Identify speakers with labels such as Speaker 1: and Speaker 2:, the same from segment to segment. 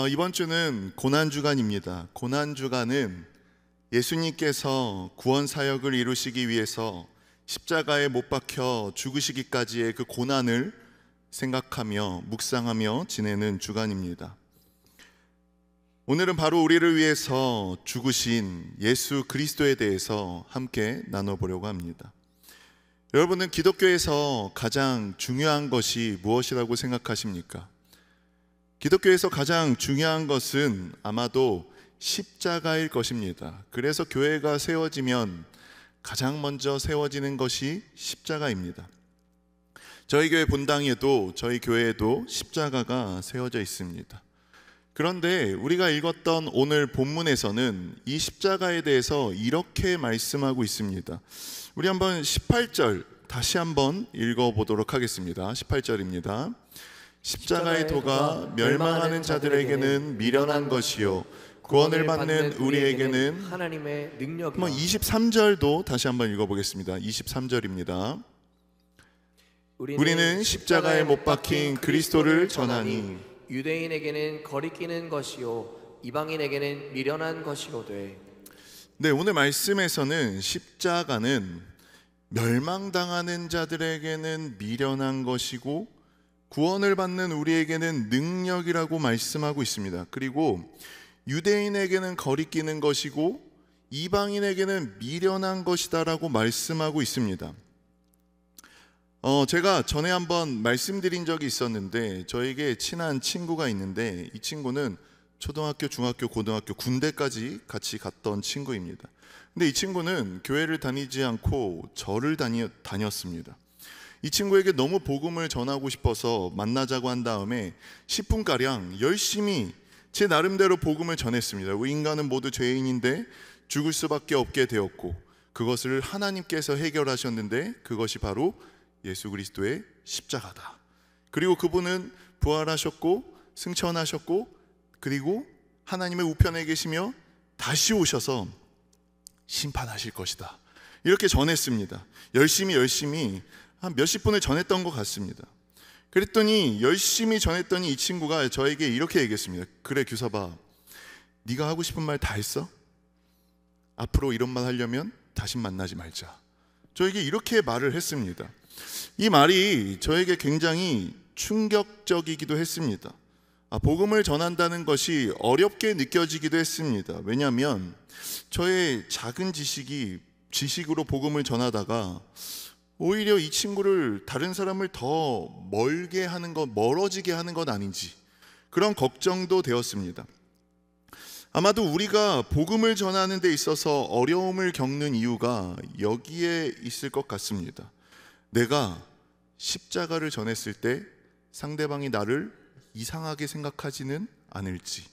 Speaker 1: 이번 주는 고난주간입니다. 고난주간은 예수님께서 구원 사역을 이루시기 위해서 십자가에 못 박혀 죽으시기까지의 그 고난을 생각하며 묵상하며 지내는 주간입니다. 오늘은 바로 우리를 위해서 죽으신 예수 그리스도에 대해서 함께 나눠보려고 합니다. 여러분은 기독교에서 가장 중요한 것이 무엇이라고 생각하십니까? 기독교에서 가장 중요한 것은 아마도 십자가일 것입니다. 그래서 교회가 세워지면 가장 먼저 세워지는 것이 십자가입니다. 저희 교회 본당에도 저희 교회에도 십자가가 세워져 있습니다. 그런데 우리가 읽었던 오늘 본문에서는 이 십자가에 대해서 이렇게 말씀하고 있습니다. 우리 한번 18절 다시 한번 읽어보도록 하겠습니다. 18절입니다. 십자가의 도가 멸망하는 자들에게는 미련한 것이요 구원을 받는 우리에게는
Speaker 2: 하나님의 능력이다.
Speaker 1: 23절도 다시 한번 읽어보겠습니다. 23절입니다. 우리는 십자가에 못 박힌 그리스도를 전하니
Speaker 2: 유대인에게는 거리끼는 것이요 이방인에게는 미련한 것이로되.
Speaker 1: 네, 오늘 말씀에서는 십자가는 멸망당하는 자들에게는 미련한 것이고 구원을 받는 우리에게는 능력이라고 말씀하고 있습니다. 그리고 유대인에게는 거리끼는 것이고 이방인에게는 미련한 것이다라고 말씀하고 있습니다. 제가 전에 한번 말씀드린 적이 있었는데 저에게 친한 친구가 있는데 이 친구는 초등학교, 중학교, 고등학교, 군대까지 같이 갔던 친구입니다. 근데 이 친구는 교회를 다니지 않고 절을 다녔습니다. 이 친구에게 너무 복음을 전하고 싶어서 만나자고 한 다음에 10분가량 열심히 제 나름대로 복음을 전했습니다. 우리 인간은 모두 죄인인데 죽을 수밖에 없게 되었고 그것을 하나님께서 해결하셨는데 그것이 바로 예수 그리스도의 십자가다. 그리고 그분은 부활하셨고 승천하셨고 그리고 하나님의 우편에 계시며 다시 오셔서 심판하실 것이다. 이렇게 전했습니다. 열심히 한 몇십 분을 전했던 것 같습니다. 그랬더니 열심히 전했더니 이 친구가 저에게 이렇게 얘기했습니다. 그래 규사봐, 네가 하고 싶은 말 다 했어? 앞으로 이런 말 하려면 다시 만나지 말자. 저에게 이렇게 말을 했습니다. 이 말이 저에게 굉장히 충격적이기도 했습니다. 복음을 전한다는 것이 어렵게 느껴지기도 했습니다. 왜냐하면 저의 작은 지식으로 복음을 전하다가 오히려 이 친구를 다른 사람을 더 멀어지게 하는 건 아닌지 그런 걱정도 되었습니다. 아마도 우리가 복음을 전하는 데 있어서 어려움을 겪는 이유가 여기에 있을 것 같습니다. 내가 십자가를 전했을 때 상대방이 나를 이상하게 생각하지는 않을지,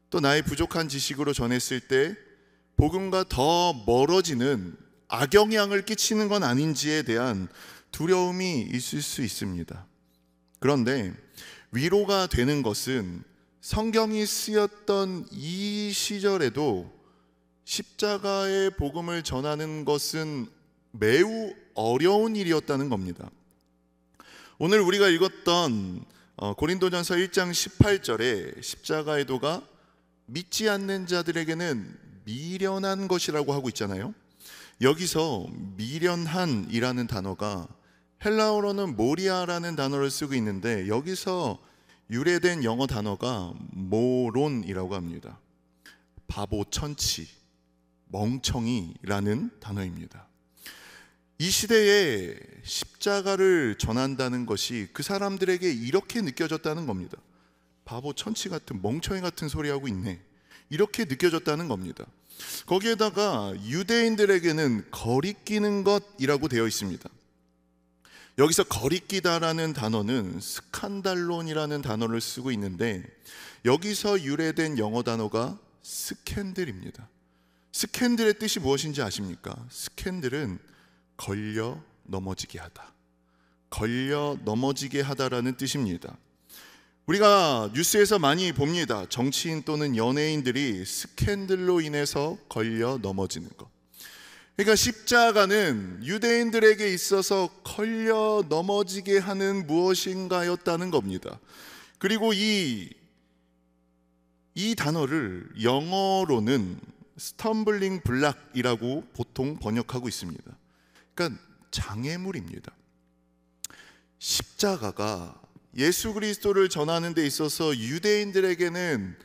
Speaker 1: 또 나의 부족한 지식으로 전했을 때 복음과 더 멀어지는 악영향을 끼치는 건 아닌지에 대한 두려움이 있을 수 있습니다. 그런데 위로가 되는 것은 성경이 쓰였던 이 시절에도 십자가의 복음을 전하는 것은 매우 어려운 일이었다는 겁니다. 오늘 우리가 읽었던 고린도전서 1장 18절에 십자가의 도가 믿지 않는 자들에게는 미련한 것이라고 하고 있잖아요. 여기서 미련한이라는 단어가 헬라어로는 모리아라는 단어를 쓰고 있는데 여기서 유래된 영어 단어가 모론이라고 합니다. 바보, 천치, 멍청이라는 단어입니다. 이 시대에 십자가를 전한다는 것이 그 사람들에게 이렇게 느껴졌다는 겁니다. 바보, 천치 같은, 멍청이 같은 소리 하고 있네, 이렇게 느껴졌다는 겁니다. 거기에다가 유대인들에게는 거리끼는 것이라고 되어 있습니다. 여기서 거리끼다라는 단어는 스칸달론이라는 단어를 쓰고 있는데 여기서 유래된 영어 단어가 스캔들입니다. 스캔들의 뜻이 무엇인지 아십니까? 스캔들은 걸려 넘어지게 하다, 걸려 넘어지게 하다라는 뜻입니다. 우리가 뉴스에서 많이 봅니다. 정치인 또는 연예인들이 스캔들로 인해서 걸려 넘어지는 것. 그러니까 십자가는 유대인들에게 있어서 걸려 넘어지게 하는 무엇인가였다는 겁니다. 그리고 이 이 단어를 영어로는 스텀블링 블락이라고 보통 번역하고 있습니다. 그러니까 장애물입니다. 십자가가 예수 그리스도를 전하는 데 있어서 유대인들에게는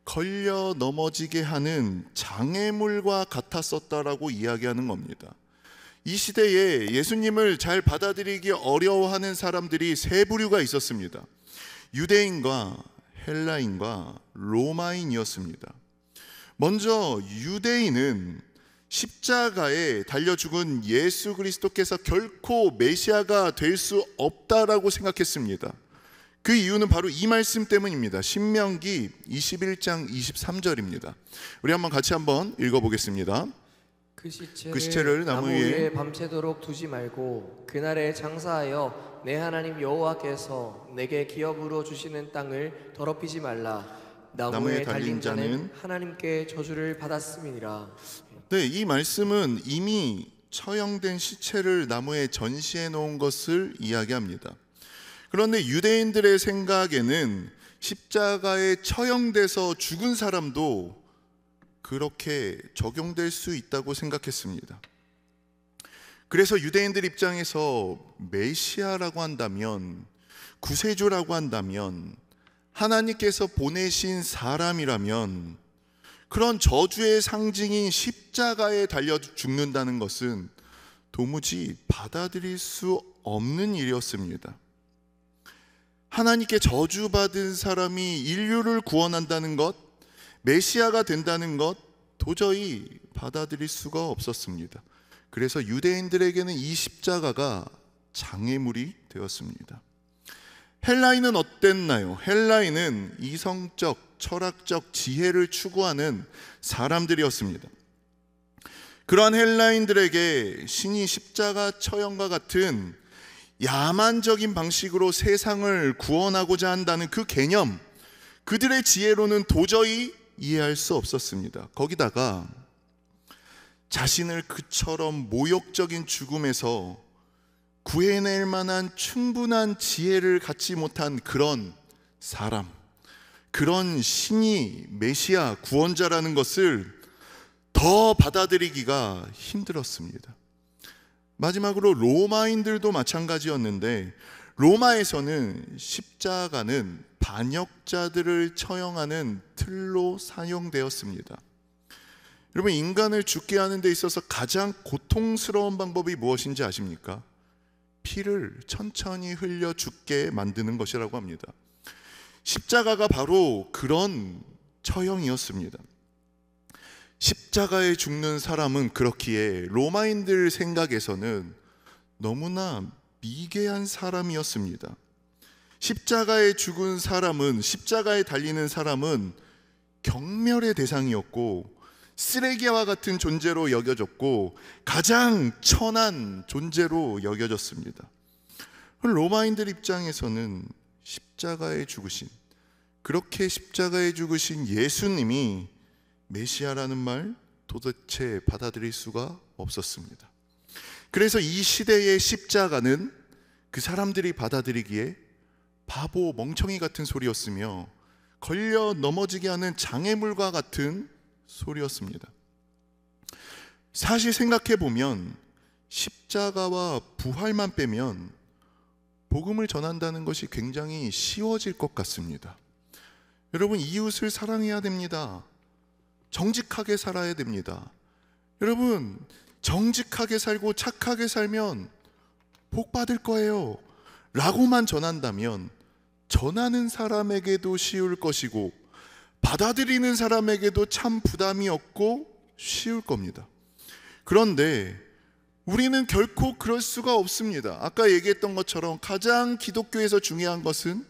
Speaker 1: 걸려 넘어지게 하는 장애물과 같았었다라고 이야기하는 겁니다. 이 시대에 예수님을 잘 받아들이기 어려워하는 사람들이 세 부류가 있었습니다. 유대인과 헬라인과 로마인이었습니다. 먼저 유대인은 십자가에 달려 죽은 예수 그리스도께서 결코 메시아가 될 수 없다라고 생각했습니다. 그 이유는 바로 이 말씀 때문입니다. 신명기 21장 23절입니다. 우리 같이 한번 읽어보겠습니다.
Speaker 2: 그
Speaker 1: 그 시체를 나무 위에
Speaker 2: 밤새도록 두지 말고 그날에 장사하여 내 하나님 여호와께서 내게 기업으로 주시는 땅을 더럽히지 말라. 나무에 달린 자는 하나님께 저주를 받았음이니라.
Speaker 1: 네, 이 말씀은 이미 처형된 시체를 나무에 전시해 놓은 것을 이야기합니다. 그런데 유대인들의 생각에는 십자가에 처형돼서 죽은 사람도 그렇게 적용될 수 있다고 생각했습니다. 그래서 유대인들 입장에서 메시아라고 한다면, 구세주라고 한다면, 하나님께서 보내신 사람이라면 그런 저주의 상징인 십자가에 달려 죽는다는 것은 도무지 받아들일 수 없는 일이었습니다. 하나님께 저주받은 사람이 인류를 구원한다는 것, 메시아가 된다는 것 도저히 받아들일 수가 없었습니다. 그래서 유대인들에게는 이 십자가가 장애물이 되었습니다. 헬라인은 어땠나요? 헬라인은 이성적, 철학적 지혜를 추구하는 사람들이었습니다. 그러한 헬라인들에게 신이 십자가 처형과 같은 야만적인 방식으로 세상을 구원하고자 한다는 그 개념, 그들의 지혜로는 도저히 이해할 수 없었습니다. 거기다가 자신을 그처럼 모욕적인 죽음에서 구해낼 만한 충분한 지혜를 갖지 못한 그런 사람, 그런 신이 메시아 구원자라는 것을 더 받아들이기가 힘들었습니다. 마지막으로 로마인들도 마찬가지였는데, 로마에서는 십자가는 반역자들을 처형하는 틀로 사용되었습니다. 여러분, 인간을 죽게 하는 데 있어서 가장 고통스러운 방법이 무엇인지 아십니까? 피를 천천히 흘려 죽게 만드는 것이라고 합니다. 십자가가 바로 그런 처형이었습니다. 십자가에 죽는 사람은 그렇기에 로마인들 생각에서는 너무나 미개한 사람이었습니다. 십자가에 죽은 사람은, 십자가에 달리는 사람은 경멸의 대상이었고 쓰레기와 같은 존재로 여겨졌고 가장 천한 존재로 여겨졌습니다. 로마인들 입장에서는 십자가에 죽으신, 그렇게 십자가에 죽으신 예수님이 메시아라는 말 도대체 받아들일 수가 없었습니다. 그래서 이 시대의 십자가는 그 사람들이 받아들이기에 바보, 멍청이 같은 소리였으며 걸려 넘어지게 하는 장애물과 같은 소리였습니다. 사실 생각해 보면 십자가와 부활만 빼면 복음을 전한다는 것이 굉장히 쉬워질 것 같습니다. 여러분, 이웃을 사랑해야 됩니다. 정직하게 살아야 됩니다. 여러분, 정직하게 살고 착하게 살면 복 받을 거예요 라고만 전한다면 전하는 사람에게도 쉬울 것이고 받아들이는 사람에게도 참 부담이 없고 쉬울 겁니다. 그런데 우리는 결코 그럴 수가 없습니다. 아까 얘기했던 것처럼 가장 기독교에서 중요한 것은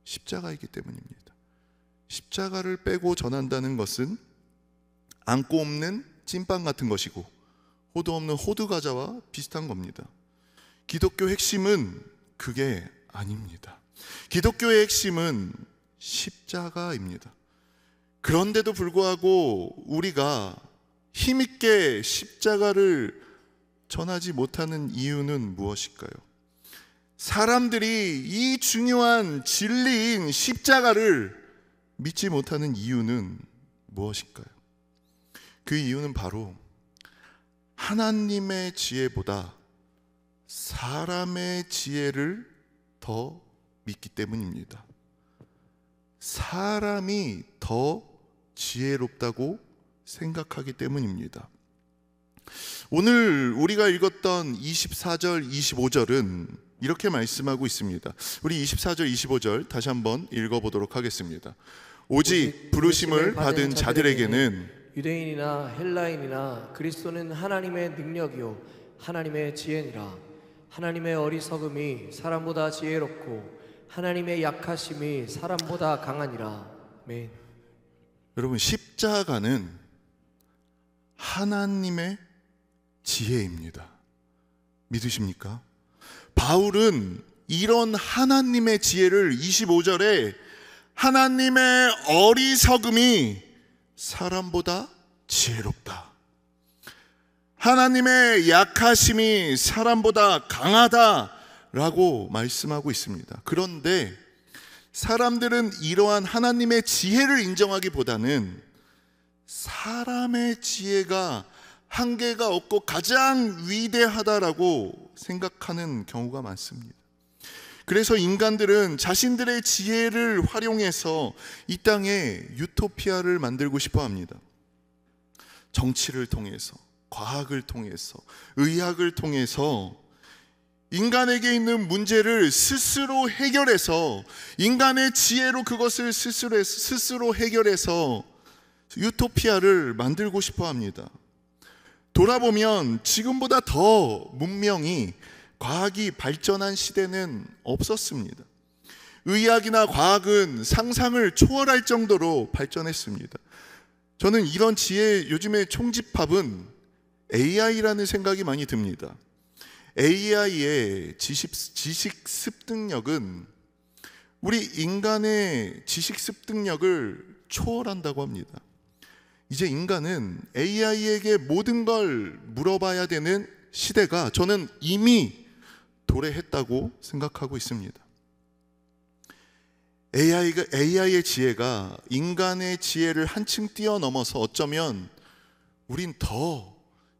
Speaker 1: 십자가이기 때문입니다. 십자가를 빼고 전한다는 것은 안고 없는 찐빵 같은 것이고 호두 없는 호두 과자와 비슷한 겁니다. 기독교 핵심은 그게 아닙니다. 기독교의 핵심은 십자가입니다. 그런데도 불구하고 우리가 힘있게 십자가를 전하지 못하는 이유는 무엇일까요? 사람들이 이 중요한 진리인 십자가를 믿지 못하는 이유는 무엇일까요? 그 이유는 바로 하나님의 지혜보다 사람의 지혜를 더 믿기 때문입니다. 사람이 더 지혜롭다고 생각하기 때문입니다. 오늘 우리가 읽었던 24절, 25절은 이렇게 말씀하고 있습니다. 우리 24절, 25절 다시 한번 읽어보도록 하겠습니다. 오직 부르심을 받은 자들에게는
Speaker 2: 유대인이나 헬라인이나 그리스도는 하나님의 능력이요 하나님의 지혜니라. 하나님의 어리석음이 사람보다 지혜롭고 하나님의 약하심이 사람보다 강하니라. 아멘.
Speaker 1: 여러분, 십자가는 하나님의 지혜입니다. 믿으십니까? 바울은 이런 하나님의 지혜를 25절에 하나님의 어리석음이 사람보다 지혜롭다, 하나님의 약하심이 사람보다 강하다라고 말씀하고 있습니다. 그런데 사람들은 이러한 하나님의 지혜를 인정하기보다는 사람의 지혜가 한계가 없고 가장 위대하다라고 생각하는 경우가 많습니다. 그래서 인간들은 자신들의 지혜를 활용해서 이 땅에 유토피아를 만들고 싶어 합니다. 정치를 통해서, 과학을 통해서, 의학을 통해서 인간에게 있는 문제를 스스로 해결해서, 인간의 지혜로 그것을 스스로 해결해서 유토피아를 만들고 싶어 합니다. 돌아보면 지금보다 더 문명이, 과학이 발전한 시대는 없었습니다. 의학이나 과학은 상상을 초월할 정도로 발전했습니다. 저는 이런 지혜, 요즘의 총집합은 AI라는 생각이 많이 듭니다. AI의 지식 습득력은 우리 인간의 지식 습득력을 초월한다고 합니다. 이제 인간은 AI에게 모든 걸 물어봐야 되는 시대가 저는 이미 도래했다고 생각하고 있습니다. AI의 지혜가 인간의 지혜를 한층 뛰어넘어서 어쩌면 우린 더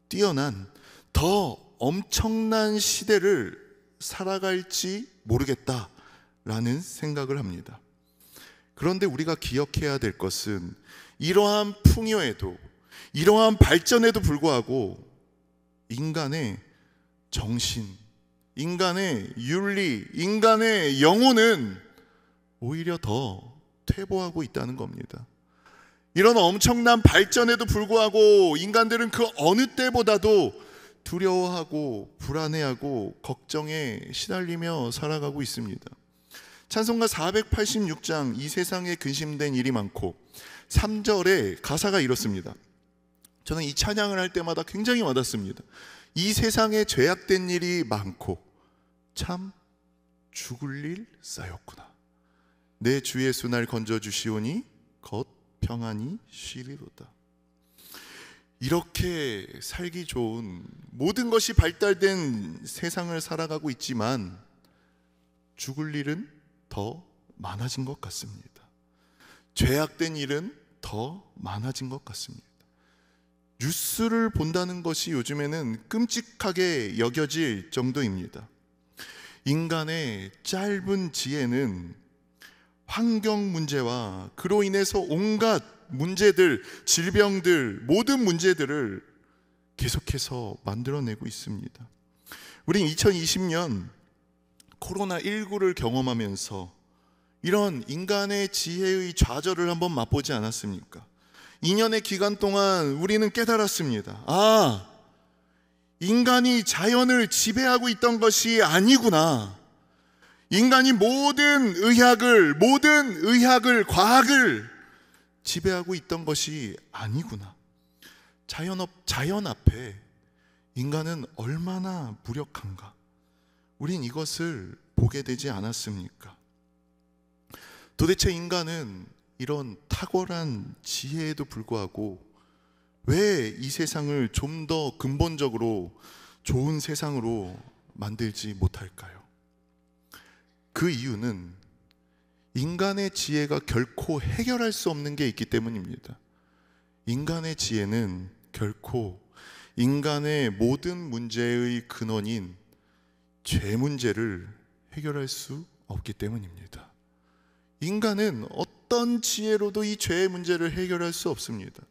Speaker 1: 뛰어난, 더 엄청난 시대를 살아갈지 모르겠다라는 생각을 합니다. 그런데 우리가 기억해야 될 것은 이러한 풍요에도, 이러한 발전에도 불구하고 인간의 정신, 인간의 윤리, 인간의 영혼은 오히려 더 퇴보하고 있다는 겁니다. 이런 엄청난 발전에도 불구하고 인간들은 그 어느 때보다도 두려워하고 불안해하고 걱정에 시달리며 살아가고 있습니다. 찬송가 486장 이 세상에 근심된 일이 많고 3절에 가사가 이렇습니다. 저는 이 찬양을 할 때마다 굉장히 와닿습니다. 이 세상에 죄악된 일이 많고 참 죽을 일 쌓였구나. 내 주 예수 날 건져주시오니 곧 평안히 쉬리로다. 이렇게 살기 좋은, 모든 것이 발달된 세상을 살아가고 있지만 죽을 일은 더 많아진 것 같습니다. 죄악된 일은 더 많아진 것 같습니다. 뉴스를 본다는 것이 요즘에는 끔찍하게 여겨질 정도입니다. 인간의 짧은 지혜는 환경 문제와 그로 인해서 온갖 문제들, 질병들, 모든 문제들을 계속해서 만들어내고 있습니다. 우린 2020년 코로나19를 경험하면서 이런 인간의 지혜의 좌절을 한번 맛보지 않았습니까? 2년의 기간 동안 우리는 깨달았습니다. 아, 인간이 자연을 지배하고 있던 것이 아니구나. 인간이 모든 의학을, 과학을 지배하고 있던 것이 아니구나. 자연 앞에 인간은 얼마나 무력한가. 우린 이것을 보게 되지 않았습니까? 도대체 인간은 이런 탁월한 지혜에도 불구하고 왜 이 세상을 좀 더 근본적으로 좋은 세상으로 만들지 못할까요? 그 이유는 인간의 지혜가 결코 해결할 수 없는 게 있기 때문입니다. 인간의 지혜는 결코 인간의 모든 문제의 근원인 죄 문제를 해결할 수 없기 때문입니다. 인간은 어떤 지혜로도 이 죄의 문제를 해결할 수 없습니다.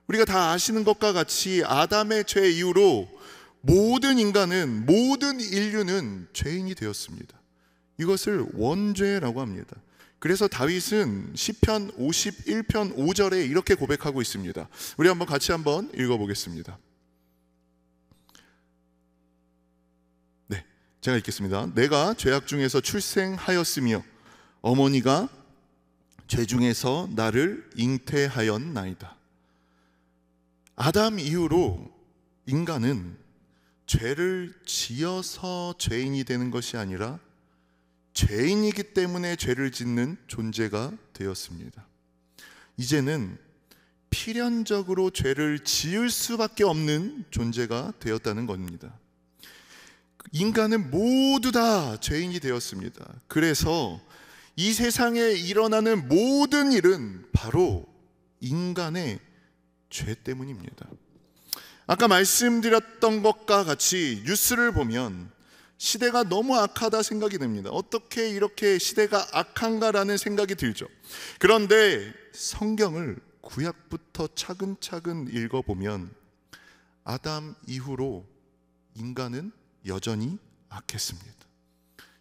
Speaker 1: 우리가 다 아시는 것과 같이 아담의 죄 이후로 모든 인간은, 모든 인류는 죄인이 되었습니다. 이것을 원죄라고 합니다. 그래서 다윗은 시편 51편 5절에 이렇게 고백하고 있습니다. 우리 같이 한번 읽어보겠습니다. 네, 제가 읽겠습니다. 내가 죄악 중에서 출생하였으며 어머니가 죄 중에서 나를 잉태하였나이다. 아담 이후로 인간은 죄를 지어서 죄인이 되는 것이 아니라 죄인이기 때문에 죄를 짓는 존재가 되었습니다. 이제는 필연적으로 죄를 지을 수밖에 없는 존재가 되었다는 겁니다. 인간은 모두 다 죄인이 되었습니다. 그래서 이 세상에 일어나는 모든 일은 바로 인간의 죄 때문입니다. 아까 말씀드렸던 것과 같이 뉴스를 보면 시대가 너무 악하다 생각이 듭니다. 어떻게 이렇게 시대가 악한가라는 생각이 들죠. 그런데 성경을 구약부터 차근차근 읽어보면 아담 이후로 인간은 여전히 악했습니다.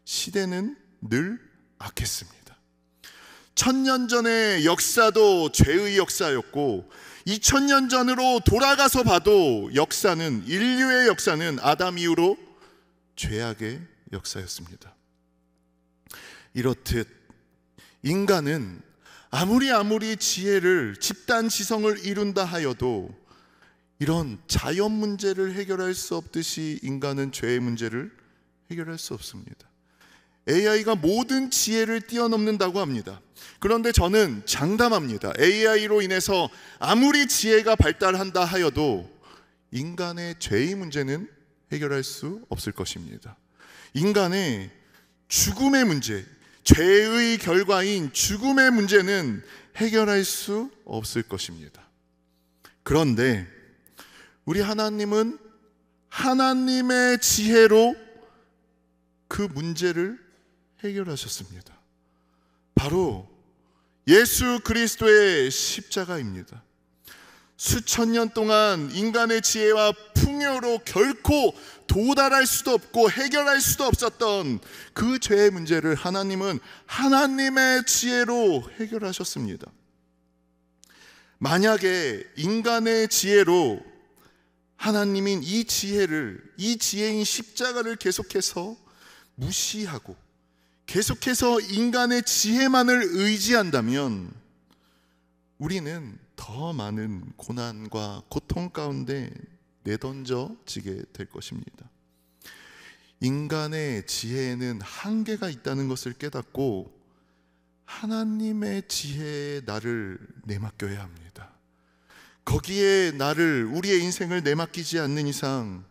Speaker 1: 시대는 늘 악했습니다. 1000년 전의 역사도 죄의 역사였고 2000년 전으로 돌아가서 봐도 역사는, 인류의 역사는 아담 이후로 죄악의 역사였습니다. 이렇듯 인간은 아무리 지혜를, 집단 지성을 이룬다 하여도 이런 자연 문제를 해결할 수 없듯이 인간은 죄의 문제를 해결할 수 없습니다. AI가 모든 지혜를 뛰어넘는다고 합니다. 그런데 저는 장담합니다. AI로 인해서 아무리 지혜가 발달한다 하여도 인간의 죄의 문제는 해결할 수 없을 것입니다. 인간의 죽음의 문제, 죄의 결과인 죽음의 문제는 해결할 수 없을 것입니다. 그런데 우리 하나님은 하나님의 지혜로 그 문제를 해결하셨습니다. 바로 예수 그리스도의 십자가입니다. 수천 년 동안 인간의 지혜와 풍요로 결코 도달할 수도 없고 해결할 수도 없었던 그 죄의 문제를 하나님은 하나님의 지혜로 해결하셨습니다. 만약에 인간의 지혜로 하나님인 이 지혜인 십자가를 계속해서 무시하고 계속해서 인간의 지혜만을 의지한다면 우리는 더 많은 고난과 고통 가운데 내던져지게 될 것입니다. 인간의 지혜에는 한계가 있다는 것을 깨닫고 하나님의 지혜에 나를 내맡겨야 합니다. 거기에 우리의 인생을 내맡기지 않는 이상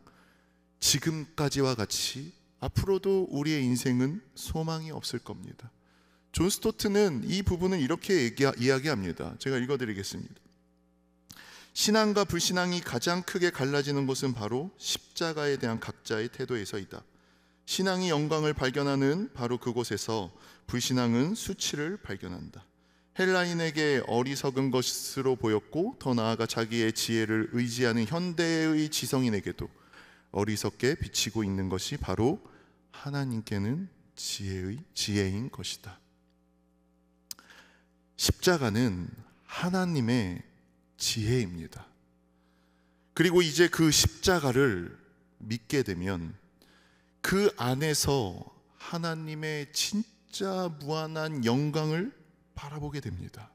Speaker 1: 지금까지와 같이 앞으로도 우리의 인생은 소망이 없을 겁니다. 존 스토트는 이 부분을 이렇게 이야기합니다. 제가 읽어드리겠습니다. 신앙과 불신앙이 가장 크게 갈라지는 곳은 바로 십자가에 대한 각자의 태도에서이다. 신앙이 영광을 발견하는 바로 그곳에서 불신앙은 수치를 발견한다. 헬라인에게 어리석은 것으로 보였고 더 나아가 자기의 지혜를 의지하는 현대의 지성인에게도 어리석게 비치고 있는 것이 바로 하나님께는 지혜인 것이다. 십자가는 하나님의 지혜입니다. 그리고 이제 그 십자가를 믿게 되면 그 안에서 하나님의 진짜 무한한 영광을 바라보게 됩니다.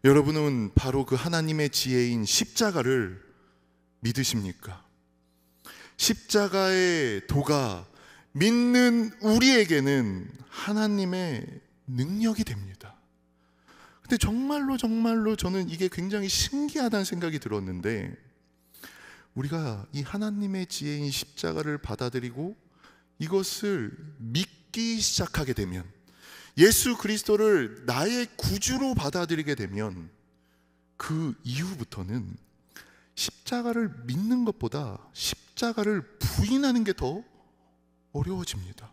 Speaker 1: 여러분은 바로 그 하나님의 지혜인 십자가를 믿으십니까? 십자가의 도가 믿는 우리에게는 하나님의 능력이 됩니다. 근데 정말로 저는 이게 굉장히 신기하다는 생각이 들었는데, 우리가 이 하나님의 지혜인 십자가를 받아들이고 이것을 믿기 시작하게 되면, 예수 그리스도를 나의 구주로 받아들이게 되면 그 이후부터는 십자가를 믿는 것보다 십자가를 부인하는 게 더 어려워집니다.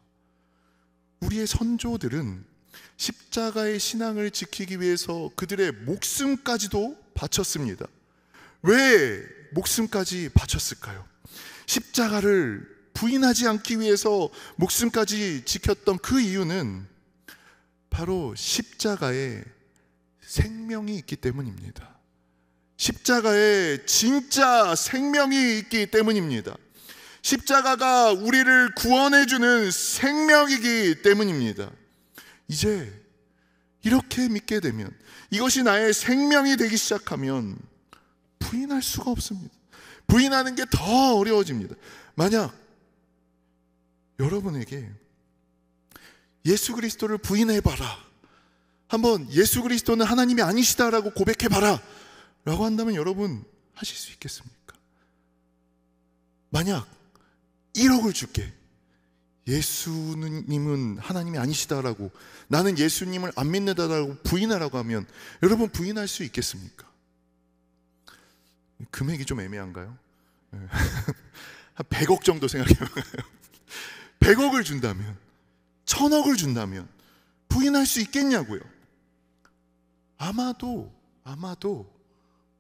Speaker 1: 우리의 선조들은 십자가의 신앙을 지키기 위해서 그들의 목숨까지도 바쳤습니다. 왜 목숨까지 바쳤을까요? 십자가를 부인하지 않기 위해서 목숨까지 지켰던 그 이유는 바로 십자가에 생명이 있기 때문입니다. 십자가에 진짜 생명이 있기 때문입니다. 십자가가 우리를 구원해주는 생명이기 때문입니다. 이제 이렇게 믿게 되면, 이것이 나의 생명이 되기 시작하면 부인할 수가 없습니다. 부인하는 게 더 어려워집니다. 만약 여러분에게 예수 그리스도를 부인해봐라, 한번 예수 그리스도는 하나님이 아니시다라고 고백해봐라 라고 한다면 여러분 하실 수 있겠습니까? 만약 1억을 줄게, 예수님은 하나님이 아니시다라고, 나는 예수님을 안 믿는다라고 부인하라고 하면 여러분 부인할 수 있겠습니까? 금액이 좀 애매한가요? 한 100억 정도 생각해봐요. 100억을 준다면, 1000억을 준다면 부인할 수 있겠냐고요? 아마도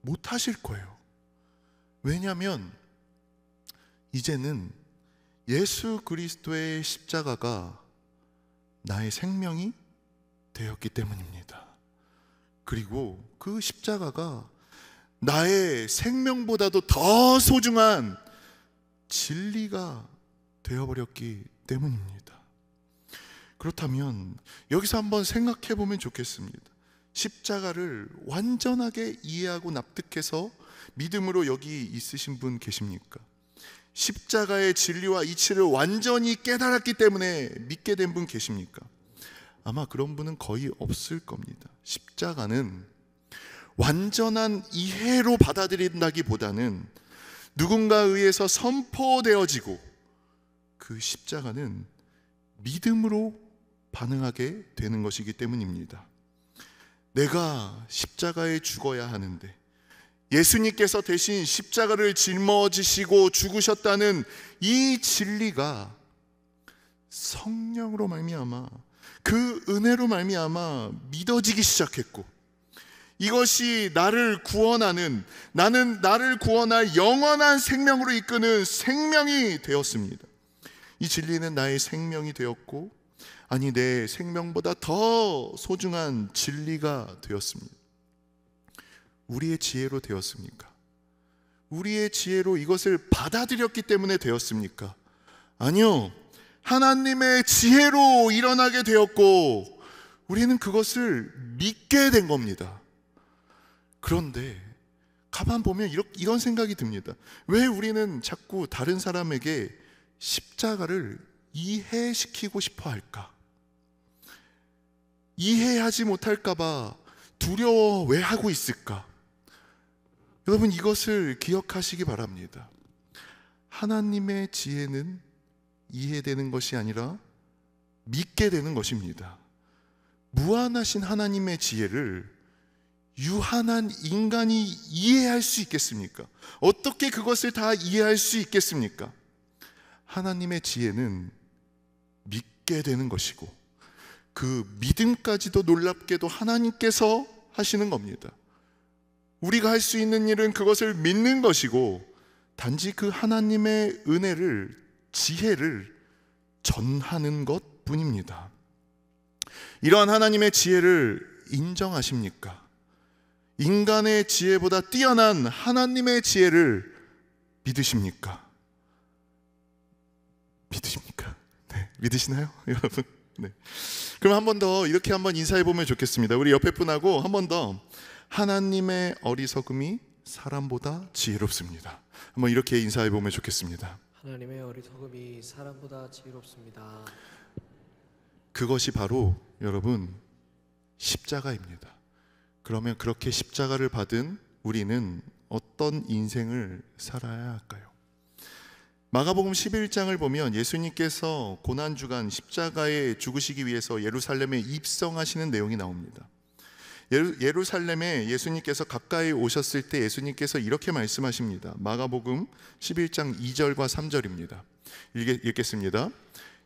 Speaker 1: 못 하실 거예요. 왜냐하면 이제는 예수 그리스도의 십자가가 나의 생명이 되었기 때문입니다. 그리고 그 십자가가 나의 생명보다도 더 소중한 진리가 되어버렸기 때문입니다. 그렇다면 여기서 한번 생각해 보면 좋겠습니다. 십자가를 완전하게 이해하고 납득해서 믿음으로 여기 있으신 분 계십니까? 십자가의 진리와 이치를 완전히 깨달았기 때문에 믿게 된 분 계십니까? 아마 그런 분은 거의 없을 겁니다. 십자가는 완전한 이해로 받아들인다기보다는 누군가에 의해서 선포되어지고, 그 십자가는 믿음으로 반응하게 되는 것이기 때문입니다. 내가 십자가에 죽어야 하는데 예수님께서 대신 십자가를 짊어지시고 죽으셨다는 이 진리가 성령으로 말미암아, 그 은혜로 말미암아 믿어지기 시작했고, 이것이 나를 구원하는, 나를 구원할 영원한 생명으로 이끄는 생명이 되었습니다. 이 진리는 나의 생명이 되었고, 아니 내 생명보다 더 소중한 진리가 되었습니다. 우리의 지혜로 되었습니까? 우리의 지혜로 이것을 받아들였기 때문에 되었습니까? 아니요, 하나님의 지혜로 일어나게 되었고 우리는 그것을 믿게 된 겁니다. 그런데 가만 보면 이런 생각이 듭니다. 왜 우리는 자꾸 다른 사람에게 십자가를 이해시키고 싶어 할까? 이해하지 못할까봐 두려워 왜 하고 있을까? 여러분, 이것을 기억하시기 바랍니다. 하나님의 지혜는 이해되는 것이 아니라 믿게 되는 것입니다. 무한하신 하나님의 지혜를 유한한 인간이 이해할 수 있겠습니까? 어떻게 그것을 다 이해할 수 있겠습니까? 하나님의 지혜는 믿게 되는 것이고, 그 믿음까지도 놀랍게도 하나님께서 하시는 겁니다. 우리가 할 수 있는 일은 그것을 믿는 것이고, 단지 그 하나님의 은혜를, 지혜를 전하는 것 뿐입니다. 이러한 하나님의 지혜를 인정하십니까? 인간의 지혜보다 뛰어난 하나님의 지혜를 믿으십니까? 믿으십니까? 네, 믿으시나요, 여러분? 네. 그럼 한 번 더 이렇게 한번 인사해 보면 좋겠습니다. 우리 옆에 분하고 한 번 더, 하나님의 어리석음이 사람보다 지혜롭습니다. 한번 이렇게 인사해 보면 좋겠습니다.
Speaker 2: 하나님의 어리석음이 사람보다 지혜롭습니다.
Speaker 1: 그것이 바로 여러분 십자가입니다. 그러면 그렇게 십자가를 받은 우리는 어떤 인생을 살아야 할까요? 마가복음 11장을 보면 예수님께서 고난주간 십자가에 죽으시기 위해서 예루살렘에 입성하시는 내용이 나옵니다. 예루살렘에 예수님께서 가까이 오셨을 때 예수님께서 이렇게 말씀하십니다. 마가복음 11장 2절과 3절입니다. 읽겠습니다.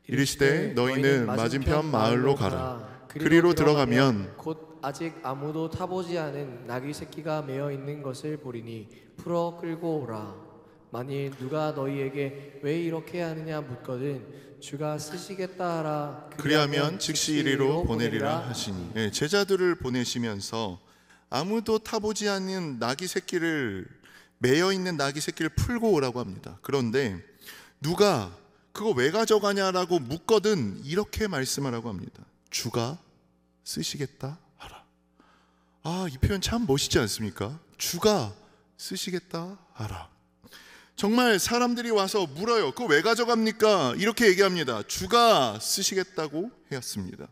Speaker 1: 이르시되 너희는 맞은편 마을로 가라. 그리로 들어가면
Speaker 2: 곧 아직 아무도 타보지 않은 나귀 새끼가 매어 있는 것을 보리니 풀어 끌고 오라. 만일 누가 너희에게 왜 이렇게 하느냐 묻거든 주가 쓰시겠다 하라.
Speaker 1: 그리하면 즉시 이리로 보내리라 하시니. 제자들을 보내시면서 아무도 타보지 않는 나귀 새끼를, 매여 있는 나귀 새끼를 풀고 오라고 합니다. 그런데 누가 그거 왜 가져가냐라고 묻거든 이렇게 말씀하라고 합니다. 주가 쓰시겠다 하라. 이 표현 참 멋있지 않습니까? 주가 쓰시겠다 하라. 정말 사람들이 와서 물어요. 그거 왜 가져갑니까? 이렇게 얘기합니다. 주가 쓰시겠다고 했습니다.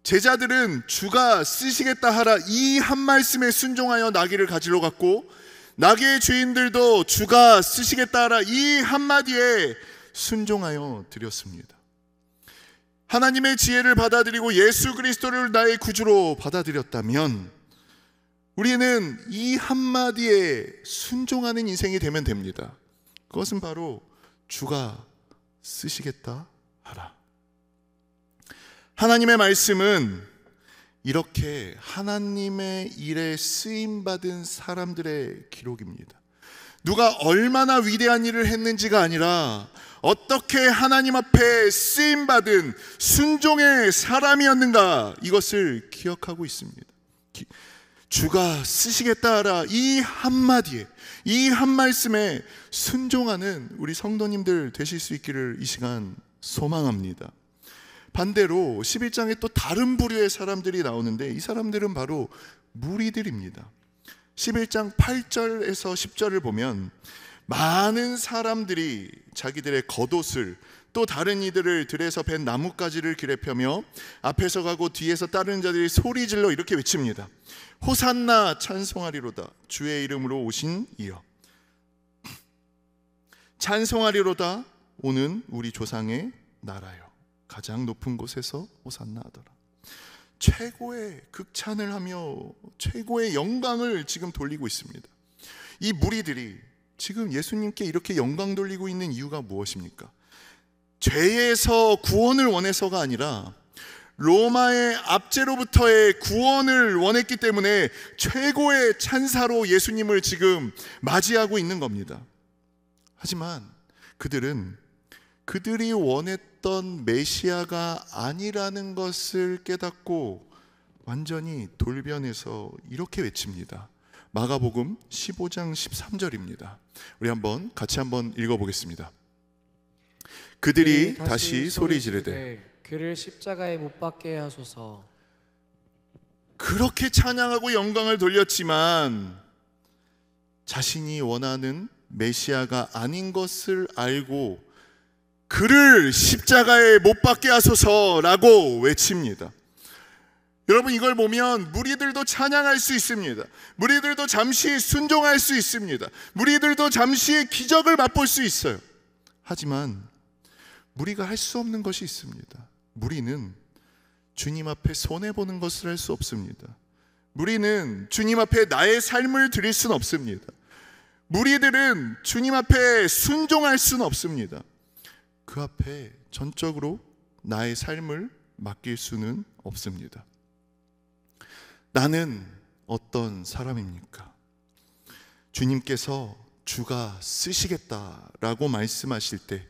Speaker 1: 제자들은 주가 쓰시겠다 하라 이 한 말씀에 순종하여 나귀를 가지러 갔고, 나귀의 주인들도 주가 쓰시겠다 하라 이 한마디에 순종하여 드렸습니다. 하나님의 지혜를 받아들이고 예수 그리스도를 나의 구주로 받아들였다면 우리는 이 한마디에 순종하는 인생이 되면 됩니다. 그것은 바로 주가 쓰시겠다 하라. 하나님의 말씀은 이렇게 하나님의 일에 쓰임받은 사람들의 기록입니다. 누가 얼마나 위대한 일을 했는지가 아니라 어떻게 하나님 앞에 쓰임받은 순종의 사람이었는가, 이것을 기억하고 있습니다. 주가 쓰시겠다 하라 이 한마디에, 이 한 말씀에 순종하는 우리 성도님들 되실 수 있기를 이 시간 소망합니다. 반대로 11장에 또 다른 부류의 사람들이 나오는데 이 사람들은 바로 무리들입니다. 11장 8절에서 10절을 보면 많은 사람들이 자기들의 겉옷을, 또 다른 이들을 들에서 벤 나뭇가지를 길에 펴며 앞에서 가고 뒤에서 따르는 자들이 소리질러 이렇게 외칩니다. 호산나 찬송하리로다 주의 이름으로 오신 이여. 찬송하리로다 오는 우리 조상의 나라여. 가장 높은 곳에서 호산나 하더라. 최고의 극찬을 하며 최고의 영광을 지금 돌리고 있습니다. 이 무리들이 지금 예수님께 이렇게 영광 돌리고 있는 이유가 무엇입니까? 죄에서 구원을 원해서가 아니라 로마의 압제로부터의 구원을 원했기 때문에 최고의 찬사로 예수님을 지금 맞이하고 있는 겁니다. 하지만 그들은 그들이 원했던 메시아가 아니라는 것을 깨닫고 완전히 돌변해서 이렇게 외칩니다. 마가복음 15장 13절입니다. 우리 같이 한번 읽어보겠습니다. 그들이 다시 소리 지르되
Speaker 2: 그를 십자가에 못 박게 하소서.
Speaker 1: 그렇게 찬양하고 영광을 돌렸지만 자신이 원하는 메시아가 아닌 것을 알고 그를 십자가에 못 박게 하소서라고 외칩니다. 여러분, 이걸 보면 무리들도 찬양할 수 있습니다. 무리들도 잠시 순종할 수 있습니다. 무리들도 잠시의 기적을 맛볼 수 있어요. 하지만 무리가 할 수 없는 것이 있습니다. 무리는 주님 앞에 손해보는 것을 할 수 없습니다. 무리는 주님 앞에 나의 삶을 드릴 수는 없습니다. 무리들은 주님 앞에 순종할 수는 없습니다. 그 앞에 전적으로 나의 삶을 맡길 수는 없습니다. 나는 어떤 사람입니까? 주님께서 주가 쓰시겠다라고 말씀하실 때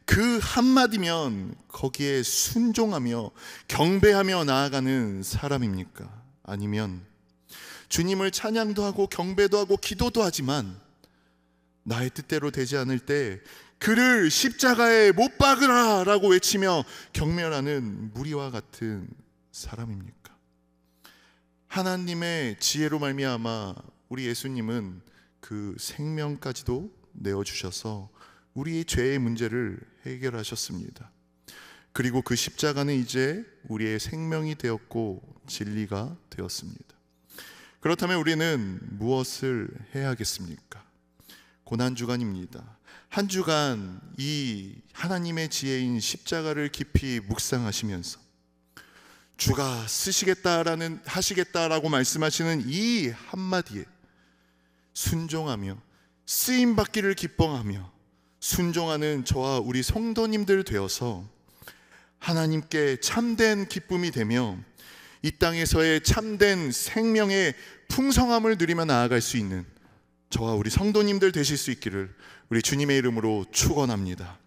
Speaker 1: 그 한마디면 거기에 순종하며 경배하며 나아가는 사람입니까? 아니면 주님을 찬양도 하고 경배도 하고 기도도 하지만 나의 뜻대로 되지 않을 때 그를 십자가에 못 박으라 라고 외치며 경멸하는 무리와 같은 사람입니까? 하나님의 지혜로 말미암아 우리 예수님은 그 생명까지도 내어주셔서 우리의 죄의 문제를 해결하셨습니다. 그리고 그 십자가는 이제 우리의 생명이 되었고 진리가 되었습니다. 그렇다면 우리는 무엇을 해야겠습니까? 고난주간입니다. 한 주간 이 하나님의 지혜인 십자가를 깊이 묵상하시면서 주가 하시겠다라고 말씀하시는 이 한마디에 순종하며 쓰임받기를 기뻐하며 순종하는 저와 우리 성도님들 되어서 하나님께 참된 기쁨이 되며 이 땅에서의 참된 생명의 풍성함을 누리며 나아갈 수 있는 저와 우리 성도님들 되실 수 있기를 우리 주님의 이름으로 축원합니다.